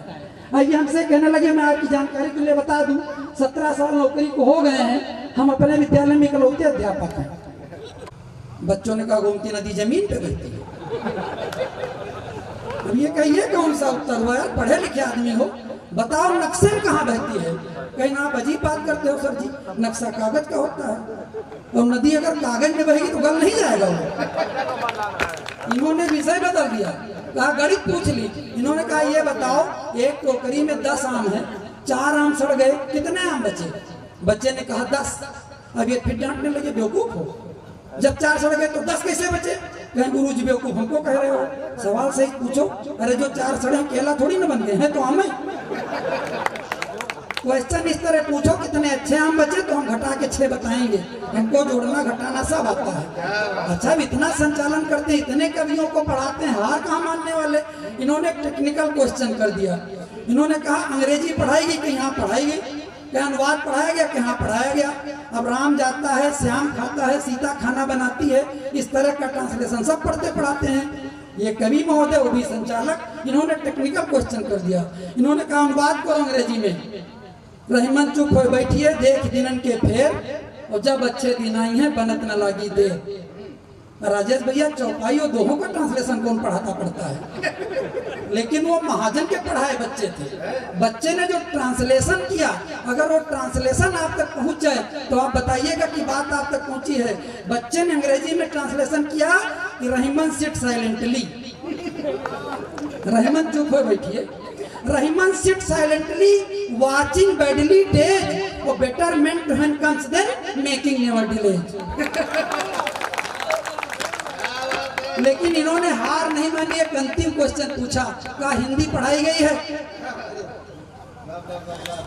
ये हमसे कहने लगे, मैं आपकी जानकारी के लिए बता दूं, 17 साल नौकरी को हो गए हैं, हम अपने विद्यालय में इकलौते अध्यापक हैं। बच्चों ने कहा गोमती नदी जमीन पे बहती है। अब ये कहिए कौन सा उत्तर हुआ यार, पढ़े लिखे आदमी हो, बताओ नक्शे में कहाँ बहती है? कहीं ना आप अजीब बात करते हो सर जी, नक्शा कागज का होता है और नदी अगर कागज में बहेगी तो गल नहीं जाएगा वो। इन्होंने विषय बदल दिया, कहा गणित पूछ ली। इन्होंने कहा ये बताओ, एक टोकरी में 10 आम है, 4 आम सड़ गए, कितने आम बचे? बच्चे ने कहा 10। अब ये फिर डांटने लगे, बेवकूफ हो, जब 4 सड़ गए तो 10 कैसे बचे? कहीं गुरुजी बेवकूफ हमको कह रहे हो, सवाल सही पूछो। अरे जो 4 सड़े केला थोड़ी ना बन गए हैं, तो आम है। क्वेश्चन इस तरह पूछो, कितने अच्छे आम बचे, तो हम घटा के 6 बताएंगे। हमको जोड़ना घटाना सब आता है। अच्छा, इतना संचालन करते हैं, इतने कवियों को पढ़ाते हैं, हार कहाँ मानने वाले? इन्होंने टेक्निकल क्वेश्चन कर दिया। इन्होंने कहा अंग्रेजी पढ़ाएगी कि यहाँ पढ़ाएगी, क्या अनुवाद पढ़ाया गया कि यहाँ पढ़ाया गया। अब राम जाता है, श्याम खाता है, सीता खाना बनाती है, इस तरह का ट्रांसलेशन सब पढ़ते पढ़ाते हैं। ये कवि महोदय, वो भी संचालक, इन्होंने टेक्निकल क्वेश्चन कर दिया। इन्होंने कहा अनुवाद करो अंग्रेजी में। रहीमन चुप हो बैठिए, देख दिनन के फेर, और जब अच्छे दिन आई है बनत न लागी दे। राजेश भैया, चौपाई और दोहों का ट्रांसलेशन कौन पढ़ाता पढ़ता है? लेकिन वो महाजन के पढ़ाए बच्चे थे। बच्चे ने जो ट्रांसलेशन किया, अगर वो ट्रांसलेशन आप तक पहुंच जाए तो आप बताइएगा कि बात आप तक पहुंची है। बच्चे ने अंग्रेजी में ट्रांसलेशन किया कि रहीमन सिट साइलेंटली, रहीमन चुप हो बैठिए, Rahiman sit silently watching badly days और betterment when comes then making never delays. लेकिन इन्होंने हार नहीं मानी, एक अंतिम क्वेश्चन पूछा, क्या हिंदी पढ़ाई गई है?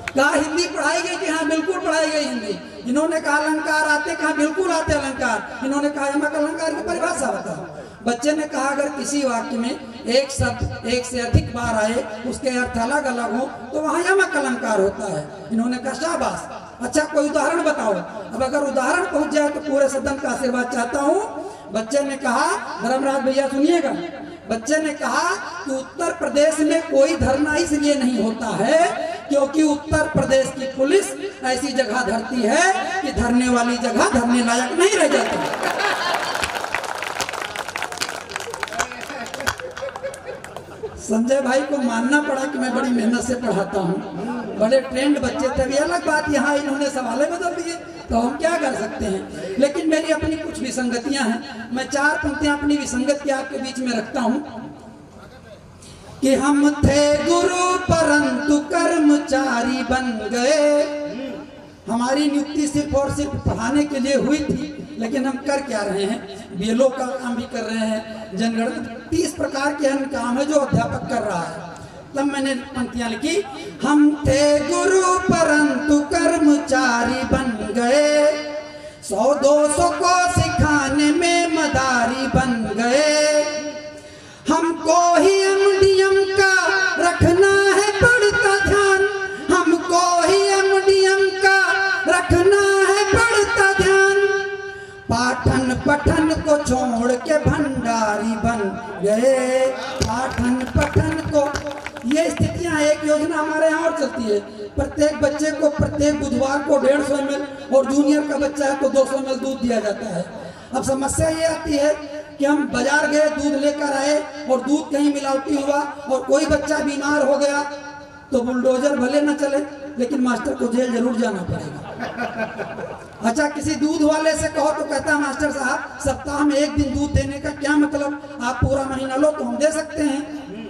क्या हिंदी पढ़ाई गई? कि हाँ बिल्कुल पढ़ाई गई हिंदी। इन्होंने कहा अलंकार आते? कहा बिल्कुल आते अलंकार। इन्होंने कहा यमक अलंकार की परिभाषा बताओ। बच्चे ने कहा अगर किसी वाक्य में एक शब्द एक से अधिक बार आए, उसके अर्थ अलग अलग हो, तो वहाँ यमक अलंकार होता है। इन्होंने कहा शाबाश, अच्छा कोई उदाहरण बताओ। अब अगर उदाहरण पहुंच जाए तो पूरे सदन का आशीर्वाद चाहता हूँ। बच्चे ने कहा, धर्मराज भैया सुनिएगा, बच्चे ने कहा कि उत्तर प्रदेश में कोई धरना इसलिए नहीं होता है क्योंकि उत्तर प्रदेश की पुलिस ऐसी जगह धरती है कि धरने वाली जगह धरने लायक नहीं रह जाती। संजय भाई को मानना पड़ा कि मैं बड़ी मेहनत से पढ़ाता हूँ, बड़े ट्रेंड बच्चे थे। अलग बात, यहाँ इन्होंने सवाल बदल दिए तो हम क्या कर सकते हैं। लेकिन मेरी अपनी कुछ विसंगतियां हैं, मैं 4 पंक्तियां अपनी विसंगत के आपके बीच में रखता हूँ कि हम थे गुरु परंतु कर्मचारी बन गए। हमारी नियुक्ति सिर्फ और सिर्फ पढ़ाने के लिए हुई थी, लेकिन हम कर क्या रहे हैं? बीएलओ का काम भी कर रहे हैं, जनगणना 30 प्रकार के अन्य काम है जो अध्यापक कर रहा है। तब मैंने पंक्तियां लिखी, हम थे गुरु परंतु कर्मचारी बन गए, 100-200 को सिखाने में मदारी बन गए। हमको ही एमडीएम का रखना है बढ़ता ध्यान, हमको ही एमडीएम का रखना है बढ़ता ध्यान। पाठन पठन को छोड़ के भंडारी बन गए, पाठन पठन को। ये स्थितियां, एक योजना हमारे यहाँ और चलती है, प्रत्येक बच्चे को प्रत्येक बुधवार को 150 ml और जूनियर का बच्चा है तो 200 ml दूध दिया जाता है। अब समस्या ये आती है कि हम बाजार गए, दूध लेकर आए और दूध कहीं मिलावटी हुआ और कोई बच्चा बीमार हो गया तो बुलडोजर भले न चले लेकिन मास्टर को जेल जरूर जाना पड़ेगा। अच्छा, किसी दूध वाले से कहो तो कहता है मास्टर साहब सप्ताह में 1 दिन दूध देने का क्या मतलब, आप पूरा महीना लो तो हम दे सकते हैं।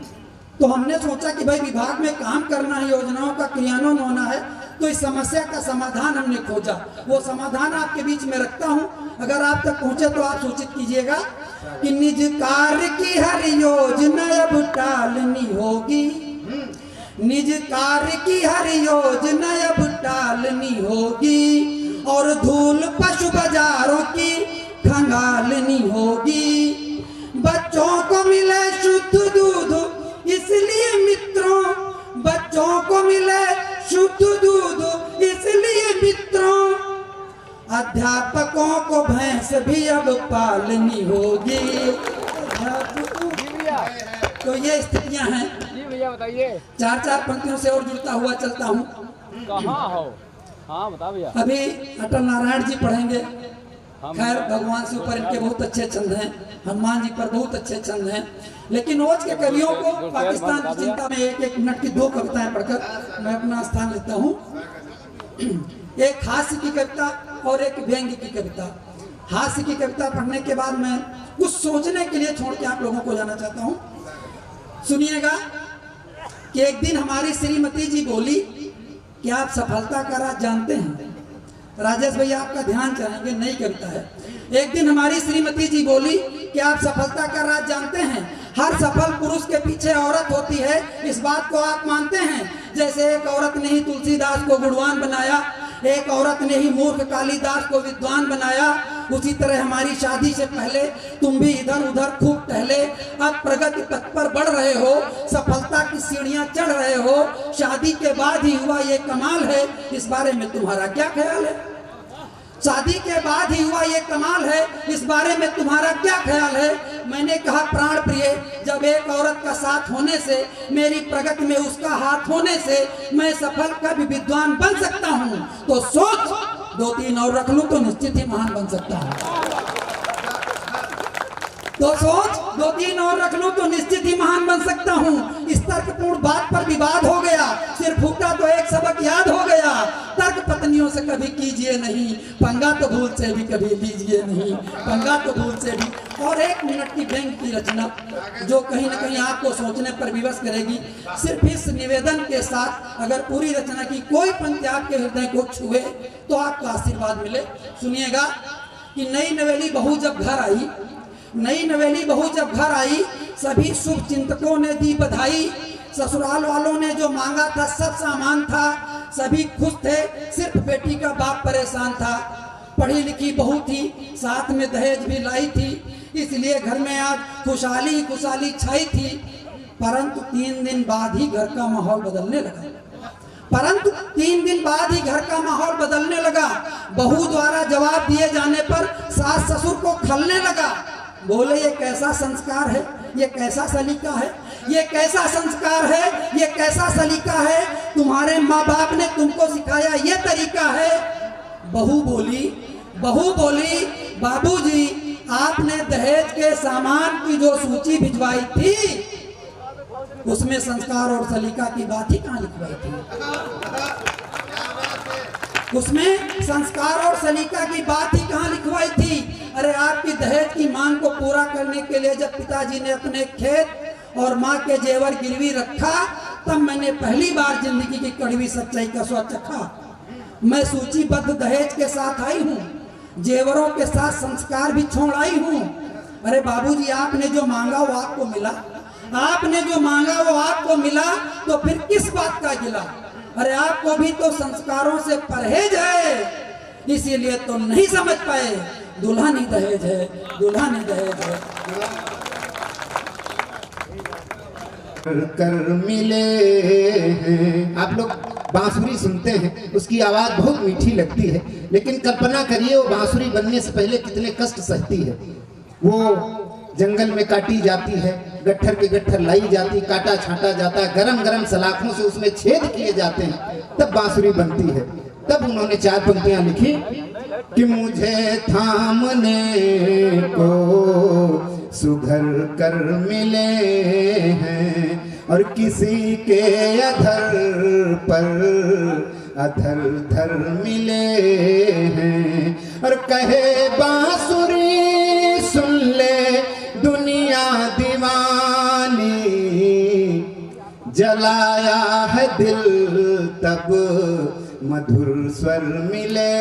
तो हमने सोचा कि भाई विभाग में काम करना है, योजनाओं का क्रियान्वयन होना है, तो इस समस्या का समाधान हमने खोजा। वो समाधान आपके बीच में रखता हूँ, अगर आप तक पहुँचे तो आप सूचित कीजिएगा कि निज कार्य की हर योजना अब टालनी होगी, निज कार्य की हर योजना अब टालनी होगी और धूल पशु बाजारों की खंगालनी होगी। बच्चों को मिले शुद्ध दूध इसलिए मित्रों, बच्चों को मिले शुद्ध दूध इसलिए मित्रों, अध्यापकों को भैंस भी अब पालनी होगी। तो ये स्थितियां हैं। जी भैया बताइए। 4 पंक्तियों से और जुड़ता हुआ चलता हूँ। कहाँ हो? हाँ बता भैया। अभी अटल नारायण जी पढ़ेंगे। खैर भगवान से ऊपर इनके बहुत अच्छे छंद हैं, हनुमान जी पर बहुत अच्छे छंद हैं। लेकिन रोज के कवियों को पाकिस्तान की चिंता में एक मिनट की 2 कविताएं पढ़कर मैं अपना स्थान लेता हूँ। एक हास्य की कविता और एक व्यंग्य की कविता। हास्य की कविता पढ़ने के बाद मैं कुछ सोचने के लिए छोड़ के आप लोगों को जाना चाहता हूँ। सुनिएगा कि एक दिन हमारी श्रीमती जी बोली कि आप सफलता का राज जानते हैं। राजेश भैया आपका ध्यान चाहेंगे, नई कविता है। एक दिन हमारी श्रीमती जी बोली कि आप सफलता का राज जानते हैं। हर सफल पुरुष के पीछे औरत होती है, इस बात को आप मानते हैं। जैसे एक औरत ने ही तुलसीदास को गुणवान बनाया, एक औरत ने ही मूर्ख कालिदास को विद्वान बनाया, उसी तरह हमारी शादी से पहले तुम भी इधर उधर खूब टहले। अब प्रगति पथ पर बढ़ रहे हो, सफलता की सीढ़ियां चढ़ रहे हो। शादी के बाद ही हुआ ये कमाल है, इस बारे में तुम्हारा क्या ख्याल है? शादी के बाद ही हुआ ये कमाल है, इस बारे में तुम्हारा क्या ख्याल है? मैंने कहा प्राण प्रिय, जब एक औरत का साथ होने से, मेरी प्रगति में उसका हाथ होने से मैं सफल कभी विद्वान बन सकता हूँ, तो सोच 2-3 और रख लूं तो निश्चित ही महान बन सकता हूँ। तो सोच 2-3 और रख लूं तो निश्चित ही महान बन सकता हूँ। इस तर्कपूर्ण बात पर विवाद हो गया, सिर फूटा तो एक सबक याद हो गया। तर्क पत्नियों से कभी कीजिए नहीं, पंगा तो भूल से भी कभी लीजिए नहीं, पंगा तो भूल से भी। और 1 मिनट की व्यंग्य की रचना जो कहीं ना कहीं आपको सोचने पर विवश करेगी। सिर्फ इस निवेदन के साथ अगर पूरी रचना की कोई पंक्ति आपके हृदय को छुए तो आपका आशीर्वाद मिले। सुनिएगा कि नई नवेली बहू जब घर आई, नई नवेली बहू जब घर आई, सभी शुभ चिंतकों ने दी बधाई। ससुराल वालों ने जो मांगा था सब सामान था, सभी खुश थे, सिर्फ बेटी का बाप परेशान था। पढ़ी लिखी बहू थी, साथ में दहेज भी लाई थी, इसलिए घर में आज खुशहाली खुशहाली छाई थी। परंतु 3 दिन बाद ही घर का माहौल बदलने लगा। परंतु 3 दिन बाद ही घर का माहौल बदलने लगा। बहू द्वारा जवाब दिए जाने पर सास ससुर को खलने लगा। बोले ये कैसा संस्कार है, ये कैसा सलीका है, ये कैसा संस्कार है, ये कैसा सलीका है, तुम्हारे माँ बाप ने तुमको सिखाया ये तरीका है। बहू बोली बाबूजी आपने दहेज के सामान की जो सूची भिजवाई थी उसमें संस्कार और सलीका की बात ही कहाँ लिखवाई थी? उसमें संस्कार और सलीका की बात ही कहाँ लिखवाई थी? अरे आपकी दहेज की मांग को पूरा करने के लिए जब पिताजी ने अपने खेत और माँ के जेवर गिरवी रखा, तब मैंने पहली बार जिंदगी की कड़वी सच्चाई का स्वाद चखा। मैं सूचीबद्ध दहेज के साथ आई हूँ, जेवरों के साथ संस्कार भी छोड़ आई हूँ। अरे बाबूजी आपने जो मांगा वो आपको मिला, आपने जो मांगा वो आपको मिला, तो फिर किस बात का गिला? अरे आपको भी तो संस्कारों से परहेज है, इसीलिए तो नहीं समझ पाए दुल्हन ही दहेज है, दुल्हन ही दहेज है। कर मिले हैं। आप लोग बांसुरी सुनते हैं, उसकी आवाज बहुत मीठी लगती है, लेकिन कल्पना करिए वो बांसुरी बनने से पहले कितने कष्ट सहती है। वो जंगल में काटी जाती है, गट्ठर के गट्ठर लाई जाती, काटा छाटा जाता है, गरम गरम सलाखों से उसमें छेद किए जाते हैं, तब बांसुरी बनती है। तब उन्होंने 4 पंक्तियां लिखी कि मुझे थामने को सुघर कर मिले हैं और किसी के अधर पर अधर धर मिले हैं। और कहे बांसुरी सुन ले दुनिया दीवानी, जलाया है दिल तब मधुर स्वर मिले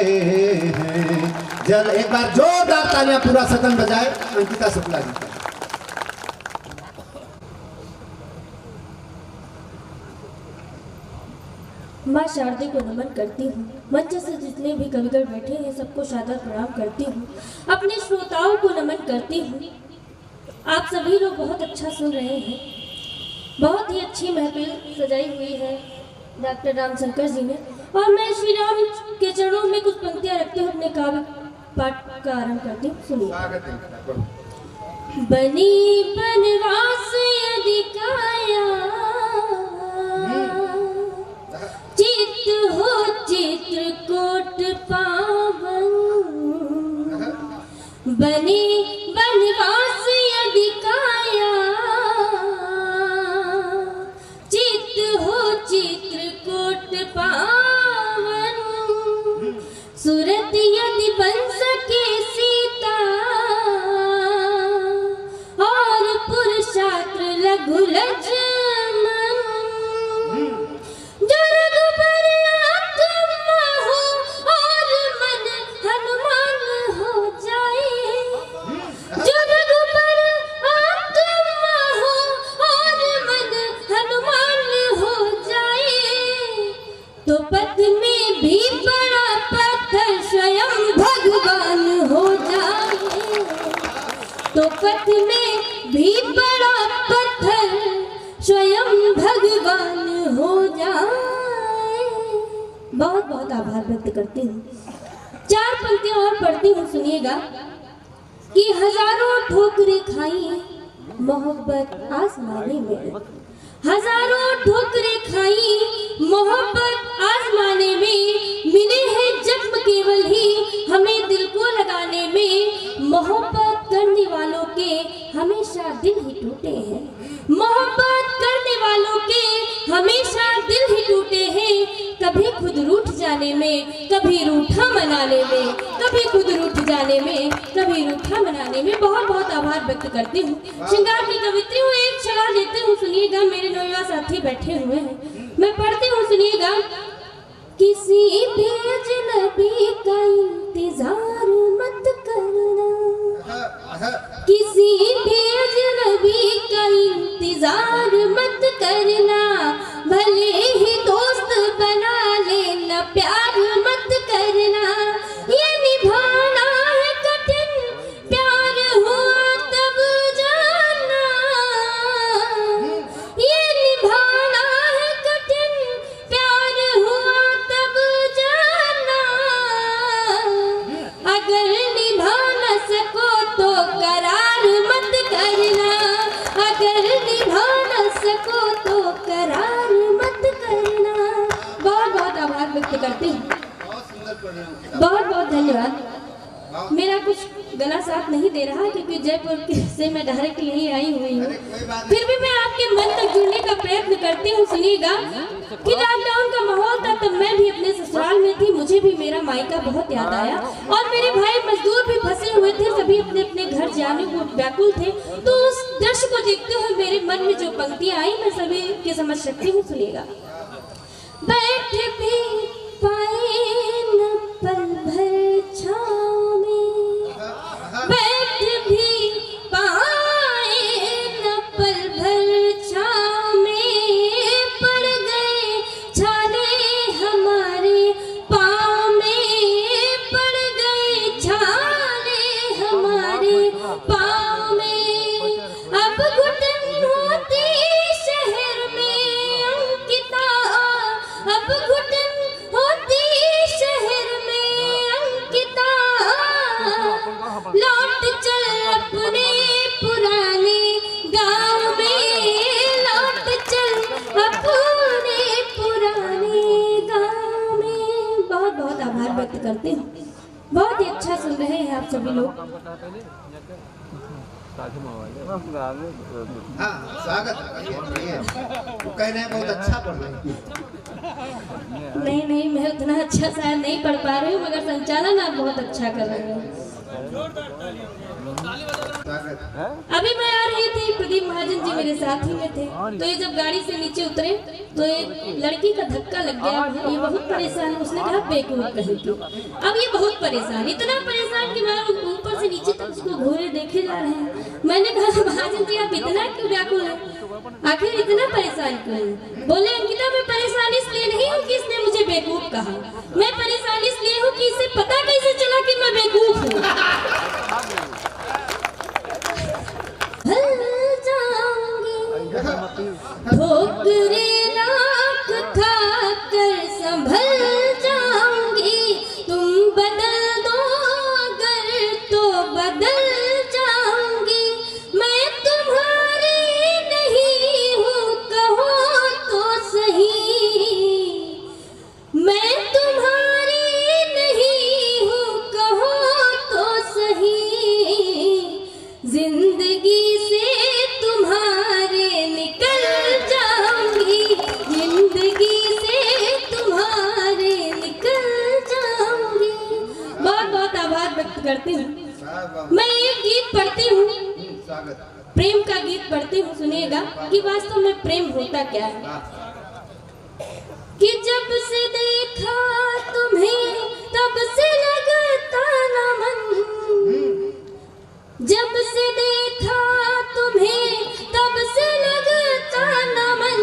हैं। जल एक बार जोरदार तालियां पूरा सदन बजाए अंकिता शुक्ला जी का। माँ शारदे को नमन करती हूँ। मंच से जितने भी कविगण बैठे हैं सबको सादर प्रणाम करती हूँ। अपने श्रोताओं को नमन करती हूँ। आप सभी लोग बहुत अच्छा सुन रहे हैं। बहुत ही अच्छी महफिल सजाई हुई है डॉक्टर रामशंकर जी ने। और मैं श्री राम के चरणों में कुछ पंक्तियां रखते हुए अपने काव्य पाठ का आरंभ करती हूँ। सुनिए। बनी बनवास यदि काया, चित हो चित्रकूट पावन। बनी बनवास यदि काया, चित हो चित्रकूट पावन। सूरत यदि बन सके सीता, और पुरुषात्र लघु लक्ष्मण। जो रघुबर आत्मा हो और मन हनुमान हो जाए। जो रघुबर आत्मा हो और मन हनुमान हो जाए। तो पथ में भी बड़ा पत्थर स्वयं भगवान हो जाए। तो पथ में भी बड़ा पत्थर स्वयं भगवान हो जाए। बहुत बहुत आभार व्यक्त करती हूँ। 4 पंक्तियां और पढ़ती हूँ, सुनिएगा। कि हजारों ठोकरें खाई मोहब्बत आजमाने में। हजारों ठोकरें खाई मोहब्बत आजमाने में। मिले हैं जख्म केवल ही हमें दिल को लगाने में। मोहब्बत करने वालों के हमेशा दिल ही टूटे हैं। मोहब्बत करने वालों के हमेशा दिल ही टूटे हैं। कभी खुद रूठ जाने में, कभी रूठा मनाने में। कभी खुद रूठ जाने में, कभी रूठा मनाने में। बहुत बहुत आभार व्यक्त करती हूँ। श्रृंगार की कवित्री हूँ, एक सलाह देती हूँ, सुनिएगा। मेरे नौजवान साथी बैठे हुए हैं, मैं पढ़ती हूँ, सुनिएगा। किसी भी अजनबी का इंतजार मत करना। किसी भी अजनबी का इंतजार मत करना। भले ही दोस्त बना लेना, प्यार मत करना। ये निभाना है कठिन, प्यार हुआ तब जाना। ये निभाना है कठिन, प्यार हुआ तब जाना। अगर निभा न सको तो करार मत करना। अगर निभा न सको तो करार मत करना। बहुत बहुत आभार व्यक्त करती हूँ। बहुत बहुत धन्यवाद। मेरा कुछ गला साथ नहीं दे रहा क्योंकि जयपुर से मैं डायरेक्ट यहीं आई हुई हूँ। फिर भी मैं आपके मन तक जुड़ने का प्रयत्न करती हूँ। सुनिएगा कि लॉकडाउन का माहौल था तब मैं भी अपने ससुराल में थी। मुझे भी मेरा मायका बहुत याद आया और मेरे भाई मजदूर भी फंसे हुए थे। सभी अपने अपने घर जाने को व्याकुल थे। तो उस दृश्य को देखते हुए मेरे मन में जो पंक्तियां आई मैं सभी के समझ सकती हूँ। सुनिएगा। बैठ भी पाए न पल भर छाँव में। बैठ भी पाए न पल भर छाँव में। पड़ गए छाले हमारे पाँव में। पड़ गए छाले हमारे पाँव में। अब घुटन होती शहर में अंकिता। अब घुटन होती शहर में अंकिता। लौट चल अपने पुराने गांव में। लौट चल अपने पुराने गांव में। बहुत बहुत आभार व्यक्त करते हैं। बहुत ही अच्छा सुन रहे हैं आप सभी लोग। हाँ, स्वागत है। वो कह रहे हैं बहुत अच्छा पढ़ रहे हैं। नहीं, मैं उतना अच्छा शायद नहीं पढ़ पा रही हूँ, मगर संचालन आप बहुत अच्छा कर रहे हैं। अभी मैं आ रही थी, प्रदीप महाजन जी मेरे साथ ही में थे। तो ये जब गाड़ी से नीचे उतरे तो एक लड़की का धक्का लग गया। ये बहुत परेशान, उसने कहा बेवकूफ कहेगी। अब ये बहुत परेशान, इतना परेशान कि मैं ऊपर से नीचे तक उसको घूरे देखे जा रहे हैं। मैंने कहा महाजन जी आप इतना क्यों व्याकुल हैं, आखिर इतना परेशान क्यों हैं? बोले अंकिता मैं परेशान इसलिए नहीं हूँ कि इसने मुझे बेवकूफ कहा। मैं परेशान इसलिए हूँ कि इसे पता कैसे चला कि मैं बेवकूफ हूँ। ठोकरे लाख खाकर संभल प्रेम का गीत पढ़ती हूँ, सुनिएगा कि वास्तव में प्रेम होता क्या है। कि जब से देखा तुम्हें तब से लगता न मन, जब से देखा तुम्हें तब से लगता न मन,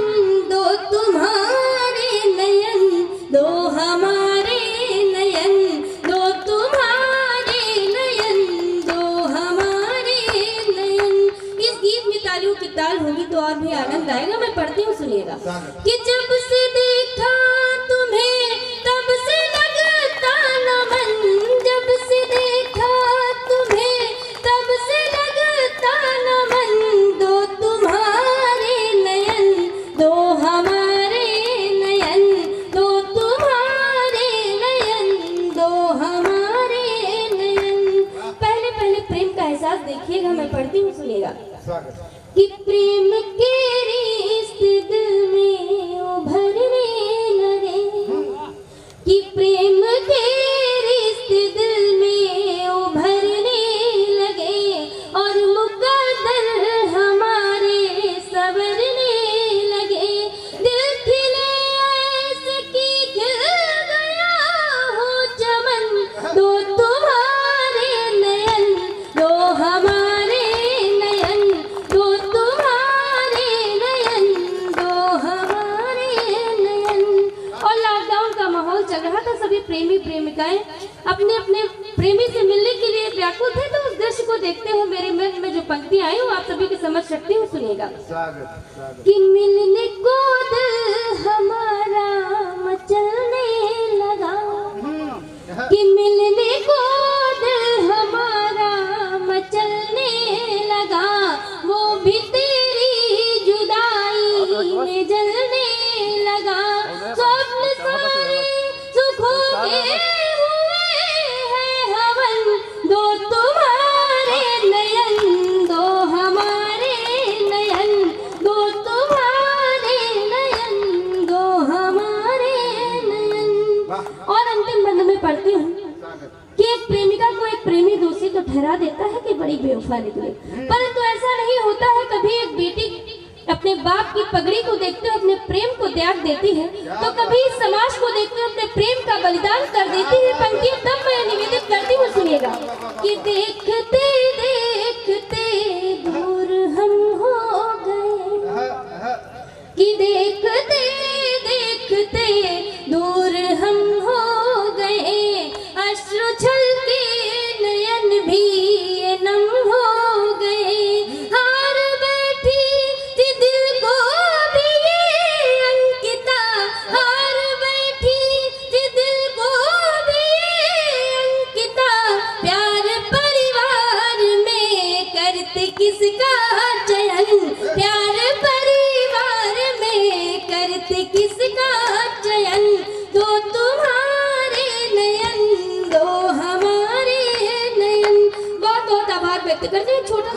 दो तुम्हारे नयन दो हमारे नयन, दो तुम्हारे नयन दो हमारे नयन। इस गीत में तालियों की ताल होगी तो और भी आनंद आएगा। मैं पढ़ती हूँ, सुनिएगा। कि जब से देखा तुम्हें तब से लगता न मन, जब से देखा तुम्हें तब से लगता न मन, दो तुम्हारे नयन दो हमारे नयन, दो तुम्हारे नयन दो हमारे नयन। पहले पहले प्रेम का एहसास देखिएगा। मैं पढ़ती हूँ, सुनिएगा। कि प्रेम के रिश्ते दिल में उभरने लगे, कि प्रेम के रिश्ते दिल में उभरने लगे, और मुकद्दर हमारे संवरने लगे। दिल खिले ऐसे कि खिल गया हो चमन, दो तुम्हारे नयन दो हमारे नयन, दो तुम्हारे नयन दो हमारे नयन। और लॉकडाउन का माहौल चल रहा था, सभी प्रेमी प्रेमिकाएं अपने अपने प्रेमी से मिलने के लिए व्याकुल थे। तो उस दृश्य को देखते हुए मेरे मन में जो पंक्तियां आई वो आप सभी की समझ सकती हूँ, सुनिएगा। कि मिलने को दिल हमारा मचलने लगा, कि मिलने को दिल हमारा मचलने लगा, वो भी तेरी जुदाई में जलने लगा। स्वप्न सारे सुखों के हुए हैं हवन, दो तुम्हारे नयन दो हमारे नयन, दो तुम्हारे नयन दो हमारे नयन। और अंतिम बंद में पढ़ती हूँ कि एक प्रेमिका को एक प्रेमी दोषी तो ठहरा देता है कि बड़ी बेवफा निकले, परंतु ऐसा नहीं होता है। कभी एक बेटी अपने बाप की पगड़ी को देखते हुए अपने प्रेम को त्याग देती है, तो कभी समाज को देखते हुए अपने प्रेम का बलिदान कर देती है। पंक्तियां तब मैं निवेदित करती हूँ, सुनिएगा। कि देखते देखते दूर हम हो गए, कि देखते देखते दूर हम हो गए, अश्रु छलके नयन भी नम हो गए। हार बैठी थी दिल को भी ये अंकिता, हार बैठी थी दिल को भी ये अंकिता, प्यार परिवार में करते किसका चयन, प्यार परिवार में करते किसका चयन, दो तुम्हारे नयन दो हमारे नयन। बहुत बहुत आभार व्यक्त करते हैं। छोटा